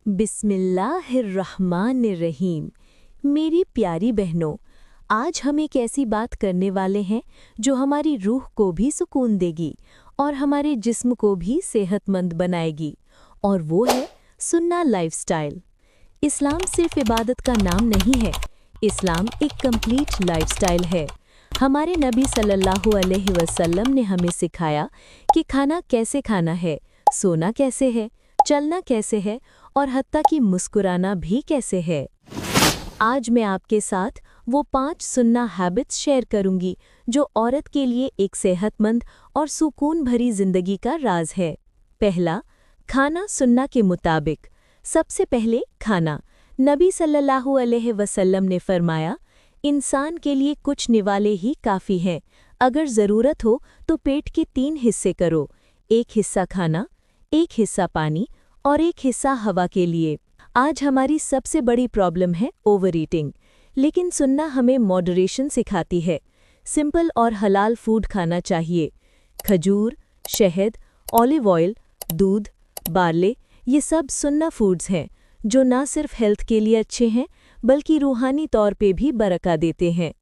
बिस्मिल्लाहिर्रहमानिर्रहीम। मेरी प्यारी बहनों, आज हम एक ऐसी बात करने वाले हैं जो हमारी रूह को भी सुकून देगी और हमारे जिस्म को भी सेहतमंद बनाएगी, और वो है सुन्ना लाइफस्टाइल। इस्लाम सिर्फ इबादत का नाम नहीं है, इस्लाम एक कंप्लीट लाइफस्टाइल है। हमारे नबी सल्लल्लाहु अलैहि वसल्लम ने हमें सिखाया कि खाना कैसे खाना है, सोना कैसे है, चलना कैसे है और हत्ता कि मुस्कुराना भी कैसे है। आज मैं आपके साथ वो 5 सुन्ना हैबिट्स शेयर करूंगी जो औरत के लिए एक सेहतमंद और सुकून भरी जिंदगी का राज है। पहला, खाना सुन्ना के मुताबिक। सबसे पहले खाना। नबी सल्लल्लाहु अलैहि वसल्लम ने फरमाया, इंसान के लिए कुछ निवाले ही काफ़ी हैं। अगर ज़रूरत हो तो पेट के 3 हिस्से करो, एक हिस्सा खाना, एक हिस्सा पानी और एक हिस्सा हवा के लिए। आज हमारी सबसे बड़ी प्रॉब्लम है ओवर ईटिंग, लेकिन सुन्ना हमें मॉडरेशन सिखाती है। सिंपल और हलाल फूड खाना चाहिए। खजूर, शहद, ऑलिव ऑयल, दूध, बार्ले, ये सब सुन्ना फूड्स हैं जो ना सिर्फ हेल्थ के लिए अच्छे हैं बल्कि रूहानी तौर पे भी बरका देते हैं।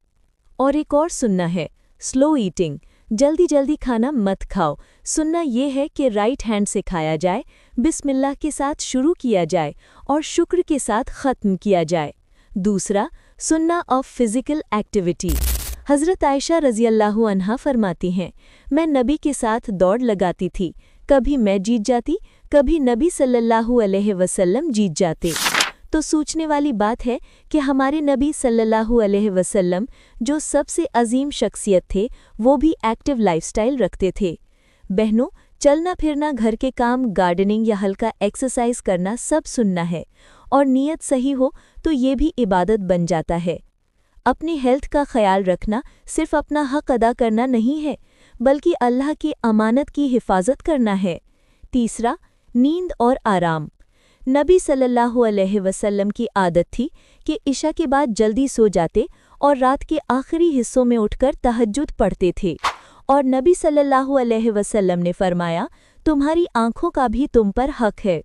और एक और सुन्ना है स्लो ईटिंग। जल्दी जल्दी खाना मत खाओ। सुन्ना ये है कि राइट हैंड से खाया जाए, बिस्मिल्लाह के साथ शुरू किया जाए और शुक्र के साथ ख़त्म किया जाए। दूसरा, सुन्ना ऑफ फिज़िकल एक्टिविटी। हज़रत आयशा रज़ियल्लाहु अन्हा फरमाती हैं, मैं नबी के साथ दौड़ लगाती थी, कभी मैं जीत जाती, कभी नबी सल्लल्लाहु अलैहि वसल्लम जीत जाते। तो सोचने वाली बात है कि हमारे नबी सल्लल्लाहु अलैहि वसल्लम जो सबसे अजीम शख्सियत थे, वो भी एक्टिव लाइफस्टाइल रखते थे। बहनों, चलना फिरना, घर के काम, गार्डनिंग या हल्का एक्सरसाइज करना सब सुन्ना है, और नीयत सही हो तो ये भी इबादत बन जाता है। अपनी हेल्थ का ख्याल रखना सिर्फ अपना हक अदा करना नहीं है, बल्कि अल्लाह की अमानत की हिफाजत करना है। तीसरा, नींद और आराम। नबी सल्लल्लाहु अलैहि वसल्लम की आदत थी कि इशा के बाद जल्दी सो जाते और रात के आखिरी हिस्सों में उठकर तहज्जुद पढ़ते थे। और नबी सल्लल्लाहु अलैहि वसल्लम ने फरमाया, तुम्हारी आँखों का भी तुम पर हक है।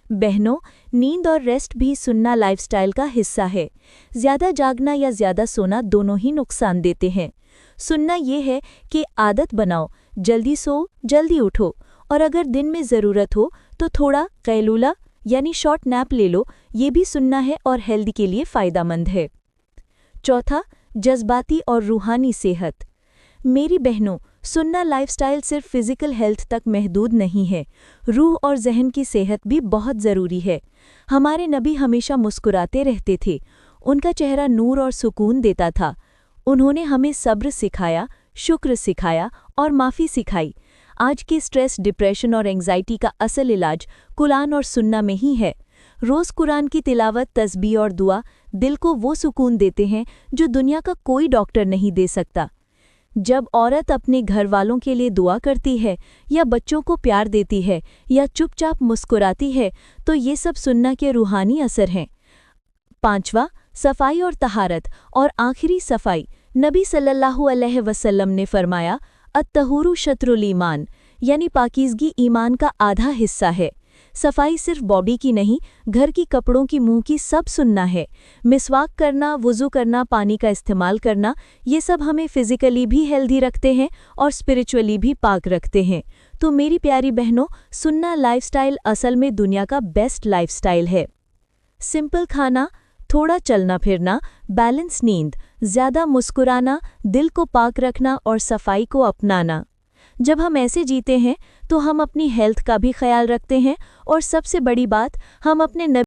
बहनों, नींद और रेस्ट भी सुन्ना लाइफस्टाइल का हिस्सा है। ज़्यादा जागना या ज़्यादा सोना दोनों ही नुकसान देते हैं। सुन्ना ये है कि आदत बनाओ, जल्दी सो, जल्दी उठो, और अगर दिन में ज़रूरत हो तो थोड़ा कैलूला यानी शॉर्ट नैप ले लो। ये भी सुन्ना है और हेल्दी के लिए फ़ायदेमंद है। चौथा, जज्बाती और रूहानी सेहत। मेरी बहनों, सुन्ना लाइफस्टाइल सिर्फ फिज़िकल हेल्थ तक महदूद नहीं है, रूह और जहन की सेहत भी बहुत ज़रूरी है। हमारे नबी हमेशा मुस्कुराते रहते थे, उनका चेहरा नूर और सुकून देता था। उन्होंने हमें सब्र सिखाया, शुक्र सिखाया और माफ़ी सिखाई। आज के स्ट्रेस, डिप्रेशन और एंग्जाइटी का असल इलाज कुरान और सुन्ना में ही है। रोज़ कुरान की तिलावत, तस्बीह और दुआ दिल को वो सुकून देते हैं जो दुनिया का कोई डॉक्टर नहीं दे सकता। जब औरत अपने घर वालों के लिए दुआ करती है या बच्चों को प्यार देती है या चुपचाप मुस्कुराती है, तो ये सब सुन्ना के रूहानी असर हैं। पांचवा, सफाई और तहारत। और आखिरी, सफाई। नबी सल्लल्लाहु अलैहि वसल्लम ने फरमाया, अत्तहुरु शत्रुल ईमान, यानी पाकीज़गी ईमान का आधा हिस्सा है। सफाई सिर्फ बॉडी की नहीं, घर की, कपड़ों की, मुंह की, सब सुन्ना है। मिसवाक करना, वुज़ू करना, पानी का इस्तेमाल करना, ये सब हमें फिज़िकली भी हेल्दी रखते हैं और स्पिरिचुअली भी पाक रखते हैं। तो मेरी प्यारी बहनों, सुन्ना लाइफस्टाइल असल में दुनिया का बेस्ट लाइफस्टाइल है। सिंपल खाना, थोड़ा चलना फिरना, बैलेंस नींद, ज़्यादा मुस्कुराना, दिल को पाक रखना और सफाई को अपनाना। जब हम ऐसे जीते हैं तो हम अपनी हेल्थ का भी ख्याल रखते हैं, और सबसे बड़ी बात, हम अपने